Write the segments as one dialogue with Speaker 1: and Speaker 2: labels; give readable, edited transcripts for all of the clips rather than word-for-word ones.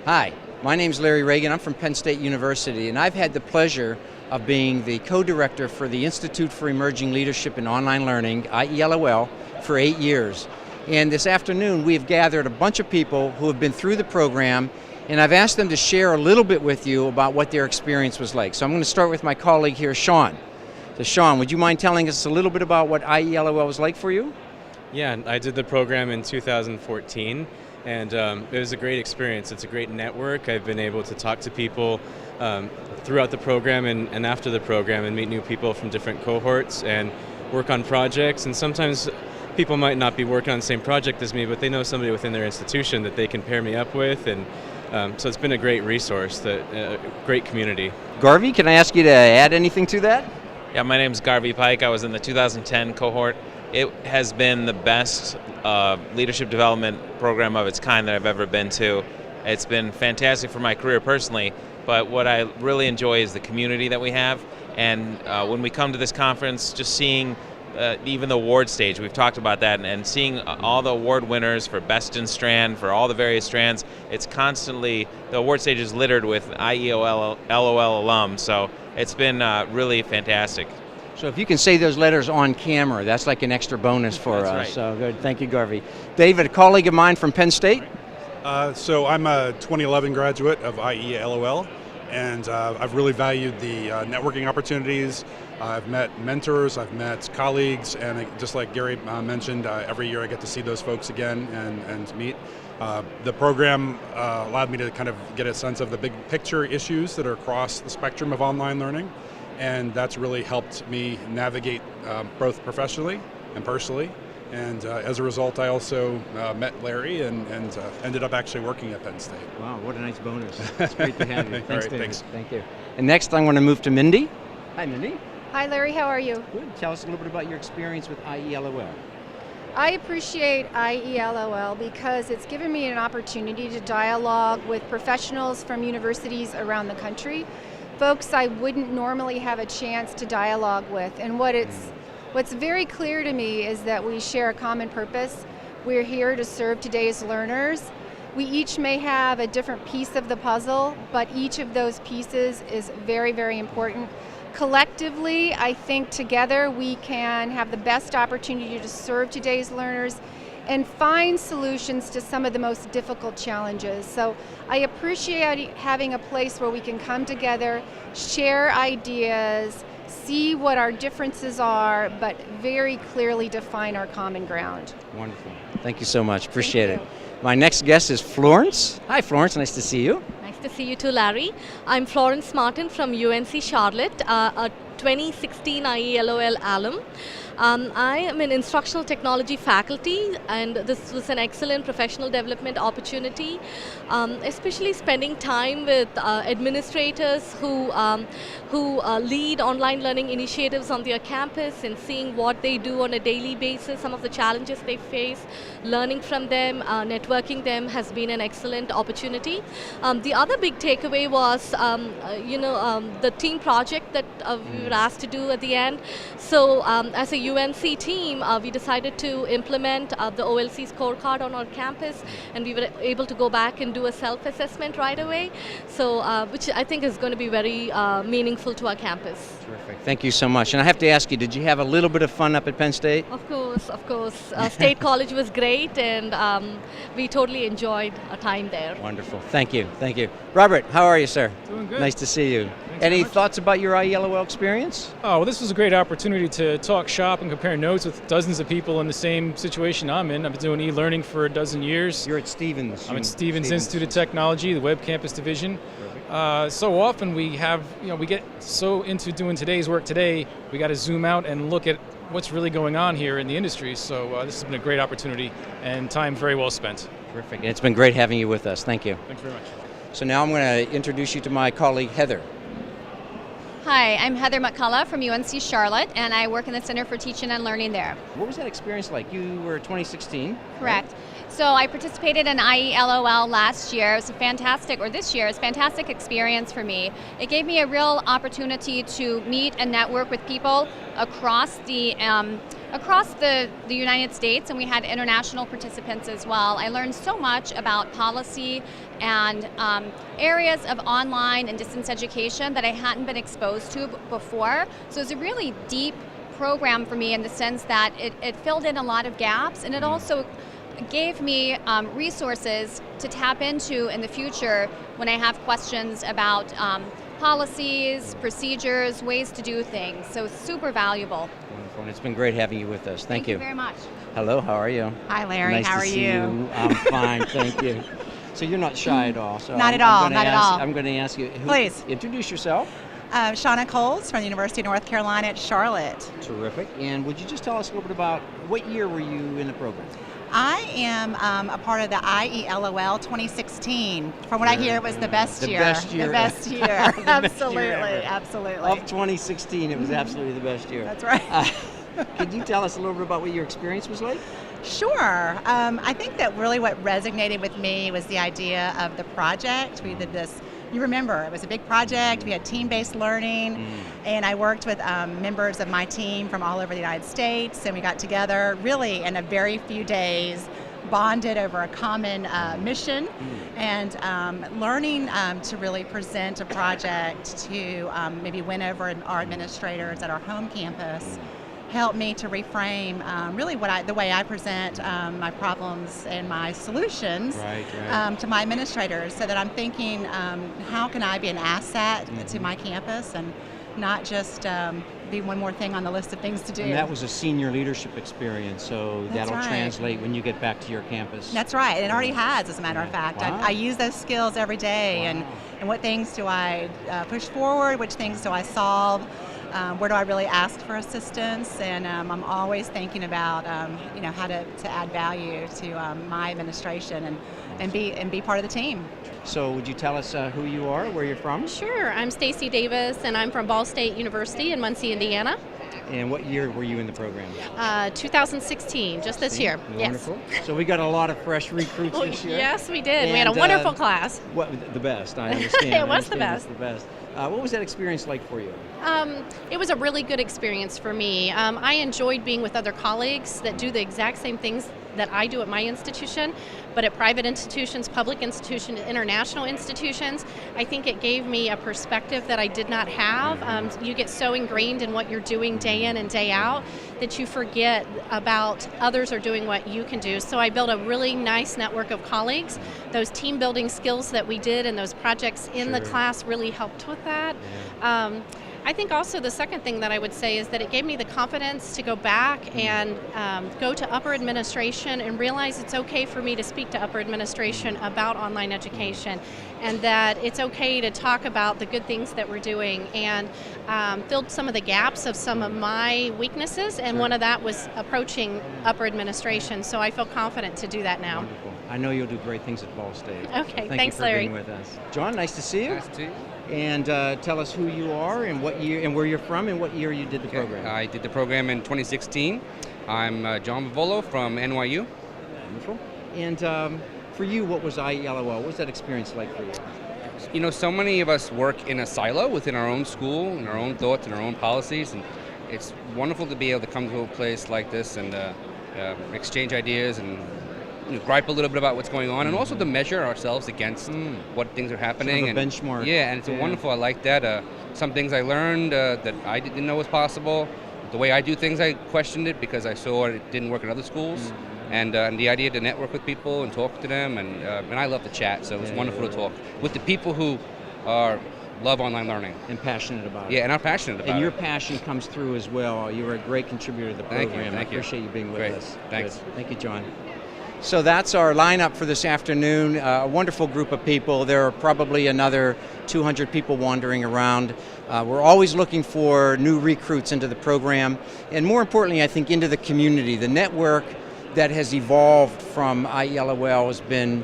Speaker 1: Hi, my name's Larry Reagan. I'm from Penn State University, and I've had the pleasure of being the co-director for the Institute for Emerging Leadership in Online Learning, IELOL, for 8 years. And this afternoon, we have gathered a bunch of people who have been through the program, and I've asked them to share a little bit with you about what their experience was like. So I'm going to start with my colleague here, Sean. So Sean, would you mind telling us a little bit about what IELOL was like for you?
Speaker 2: Yeah, I did the program in 2014, and it was a great experience. It's a great network. I've been able to talk to people throughout the program and after the program and meet new people from different cohorts and work on projects. And sometimes people might not be working on the same project as me, but they know somebody within their institution that they can pair me up with. And so it's been a great resource, great community.
Speaker 1: Garvey, can I ask you to add anything to that?
Speaker 3: Yeah, my name's Garvey Pike. I was in the 2010 cohort. It has been the best leadership development program of its kind that I've ever been to. It's been fantastic for my career personally, but what I really enjoy is the community that we have. And when we come to this conference, just seeing even the award stage, we've talked about that, and seeing all the award winners for Best in Strand, for all the various strands, it's constantly, the award stage is littered with IELOL alums, so it's been really fantastic.
Speaker 1: So if you can say those letters on camera, that's like an extra bonus for us.
Speaker 3: Right.
Speaker 1: So good, thank you, Garvey. David, a colleague of mine from Penn State.
Speaker 4: So I'm a 2011 graduate of IELOL, and I've really valued the networking opportunities. I've met mentors, I've met colleagues, and just like Gary mentioned, every year I get to see those folks again and meet. The program allowed me to kind of get a sense of the big picture issues that are across the spectrum of online learning, and that's really helped me navigate both professionally and personally. And as a result, I also met Larry and ended up actually working at Penn State.
Speaker 1: Wow, what a nice bonus. It's great to have you. Thanks,
Speaker 4: All right,
Speaker 1: David.
Speaker 4: thanks.
Speaker 1: Thank you. And next I'm going to move to Mindy. Hi, Mindy.
Speaker 5: Hi Larry, how are you?
Speaker 1: Good. Tell us a little bit about your experience with IELOL.
Speaker 5: I appreciate IELOL because it's given me an opportunity to dialogue with professionals from universities around the country, folks I wouldn't normally have a chance to dialogue with. And what's very clear to me is that we share a common purpose. We're here to serve today's learners. We each may have a different piece of the puzzle, but each of those pieces is very, very important. Collectively, I think together we can have the best opportunity to serve today's learners and find solutions to some of the most difficult challenges. So I appreciate having a place where we can come together, share ideas, see what our differences are, but very clearly define our common ground.
Speaker 1: Wonderful. Thank you so much. Appreciate it. My next guest is Florence. Hi, Florence. Nice to see you.
Speaker 6: Nice to see you too, Larry. I'm Florence Martin from UNC Charlotte, a 2016 IELOL alum. I am an instructional technology faculty, and this was an excellent professional development opportunity, especially spending time with administrators who lead online learning initiatives on their campus and seeing what they do on a daily basis, some of the challenges they face, learning from them, networking them has been an excellent opportunity. The other big takeaway was, the team project that we were asked to do at the end. So as a UNC team, we decided to implement the OLC scorecard on our campus, and we were able to go back and do a self-assessment right away, so which I think is going to be very meaningful to our campus.
Speaker 1: Terrific. Thank you so much. And I have to ask you, did you have a little bit of fun up at Penn State?
Speaker 6: Of course, of course. State College was great, and we totally enjoyed our time there.
Speaker 1: Wonderful. Thank you. Thank you. Robert, how are you, sir?
Speaker 7: Doing good.
Speaker 1: Nice to see you.
Speaker 7: Thanks
Speaker 1: Any
Speaker 7: very much.
Speaker 1: thoughts about your IELOL experience?
Speaker 7: Oh, well, this was a great opportunity to talk shop and compare notes with dozens of people in the same situation I'm in. I've been doing e-learning for a dozen years.
Speaker 1: You're at Stevens.
Speaker 7: I'm at Stevens Institute of Technology, the Web Campus Division. So often we get so into doing today's work today, we got to zoom out and look at what's really going on here in the industry. So this has been a great opportunity and time very well spent.
Speaker 1: Terrific. And it's been great having you with us. Thank you.
Speaker 7: Thanks very much.
Speaker 1: So now I'm going to introduce you to my colleague, Heather.
Speaker 8: Hi, I'm Heather McCullough from UNC Charlotte, and I work in the Center for Teaching and Learning there.
Speaker 1: What was that experience like? You were 2016.
Speaker 8: Correct. So I participated in IELOL last year. It was a fantastic, or this year, it was a fantastic experience for me. It gave me a real opportunity to meet and network with people across the United States, and we had international participants as well. I learned so much about policy and areas of online and distance education that I hadn't been exposed to before. So it was a really deep program for me in the sense that it filled in a lot of gaps, and it also gave me resources to tap into in the future when I have questions about policies, procedures, ways to do things. So super valuable.
Speaker 1: Wonderful, and it's been great having you with us. Thank you.
Speaker 8: Thank you very much.
Speaker 1: Hello, how are you?
Speaker 9: Hi, Larry.
Speaker 1: Nice
Speaker 9: How
Speaker 1: to
Speaker 9: are
Speaker 1: see
Speaker 9: you?
Speaker 1: I'm fine, thank you. So you're not shy at all. So
Speaker 9: Not at all,
Speaker 1: gonna
Speaker 9: not at
Speaker 1: ask-
Speaker 9: all.
Speaker 1: I'm going to ask you.
Speaker 9: Please.
Speaker 1: Introduce yourself.
Speaker 9: Shauna Coles from the University of North Carolina at Charlotte.
Speaker 1: Terrific. And would you just tell us a little bit about what year were you in the program?
Speaker 9: I am a part of the IELOL 2016. From what I hear, it was the best
Speaker 1: The
Speaker 9: year.
Speaker 1: best year.
Speaker 9: The best year.
Speaker 1: The best year
Speaker 9: Absolutely,
Speaker 1: ever.
Speaker 9: absolutely.
Speaker 1: Of 2016, it was absolutely the best year.
Speaker 9: That's right.
Speaker 1: Could you tell us a little bit about what your experience was like?
Speaker 9: Sure. I think that really what resonated with me was the idea of the project. We did this, you remember, it was a big project. We had team-based learning, and I worked with members of my team from all over the United States, and we got together really in a very few days, bonded over a common mission, and learning to really present a project to maybe win over our administrators at our home campus. Helped me to reframe really the way I present my problems and my solutions to my administrators, so that I'm thinking, how can I be an asset to my campus and not just be one more thing on the list of things to do.
Speaker 1: And that was a senior leadership experience, so
Speaker 9: That's
Speaker 1: that'll
Speaker 9: right.
Speaker 1: translate when you get back to your campus.
Speaker 9: That's right, and it already has, as a matter of
Speaker 1: Yeah.
Speaker 9: fact.
Speaker 1: Wow.
Speaker 9: I use those skills every day,
Speaker 1: Wow.
Speaker 9: and what things do I push forward, which things do I solve, where do I really ask for assistance, and I'm always thinking about how to add value to my administration and be part of the team.
Speaker 1: So would you tell us who you are, where you're from?
Speaker 10: Sure, I'm Stacy Davis, and I'm from Ball State University in Muncie, Indiana.
Speaker 1: And what year were you in the program?
Speaker 10: 2016, just this year.
Speaker 1: Wonderful. So we got a lot of fresh recruits
Speaker 10: Yes.
Speaker 1: this year.
Speaker 10: Yes, we did. We had a
Speaker 1: And,
Speaker 10: wonderful class.
Speaker 1: What, the best, I understand.
Speaker 10: It
Speaker 1: I
Speaker 10: was the
Speaker 1: understand it's the best. What was that experience like for you?
Speaker 10: It was a really good experience for me. I enjoyed being with other colleagues that do the exact same things that I do at my institution, but at private institutions, public institutions, international institutions. I think it gave me a perspective that I did not have. You get so ingrained in what you're doing day in and day out that you forget about others are doing what you can do. So I built a really nice network of colleagues. Those team building skills that we did and those projects in the class really helped with that. I think also the second thing that I would say is that it gave me the confidence to go back and go to upper administration and realize it's okay for me to speak to upper administration about online education, and that it's okay to talk about the good things that we're doing, and filled some of the gaps of some of my weaknesses, and one of that was approaching upper administration, so I feel confident to do that now.
Speaker 1: Wonderful. I know you'll do great things at Ball State.
Speaker 10: Okay,
Speaker 1: So thank
Speaker 10: thanks,
Speaker 1: you for
Speaker 10: Larry.
Speaker 1: being with us. John, nice to see you.
Speaker 11: Nice to see you.
Speaker 1: And tell us who you are and what year and where you're from and what year you did the program.
Speaker 11: I did the program in 2016. I'm John Vivolo from NYU.
Speaker 1: Wonderful. And for you, what was IELOL? What was that experience like for you?
Speaker 11: You know, so many of us work in a silo within our own school, and our own thoughts and our own policies, and it's wonderful to be able to come to a place like this and exchange ideas and gripe a little bit about what's going on, and also to measure ourselves against what things are happening.
Speaker 1: Sort of a
Speaker 11: and
Speaker 1: benchmark.
Speaker 11: Yeah, and it's wonderful. I like that. Some things I learned that I didn't know was possible. The way I do things, I questioned it because I saw it didn't work in other schools. And the idea to network with people and talk to them, and I love to chat, so it's wonderful to talk with the people who love online learning.
Speaker 1: And passionate about it.
Speaker 11: Yeah, and are passionate about
Speaker 1: And your
Speaker 11: it.
Speaker 1: passion comes through as well. You were a great contributor to the
Speaker 11: Thank you,
Speaker 1: program.
Speaker 11: thank
Speaker 1: I
Speaker 11: you.
Speaker 1: appreciate you being with
Speaker 11: Great,
Speaker 1: us.
Speaker 11: thanks.
Speaker 1: Good. Thank you, John. So that's our lineup for this afternoon. A wonderful group of people. There are probably another 200 people wandering around. We're always looking for new recruits into the program, and more importantly, I think, into the community. The network that has evolved from IELOL has been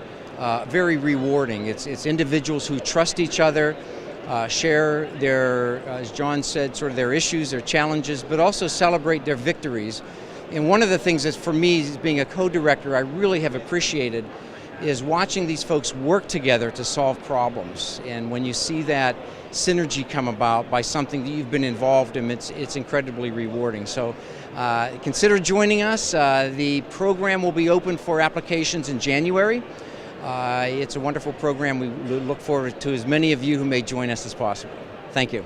Speaker 1: very rewarding. It's individuals who trust each other, share their, as John said, sort of their issues, their challenges, but also celebrate their victories. And one of the things that for me, as being a co-director, I really have appreciated is watching these folks work together to solve problems. And when you see that synergy come about by something that you've been involved in, it's incredibly rewarding. So consider joining us. The program will be open for applications in January. It's a wonderful program. We look forward to as many of you who may join us as possible. Thank you.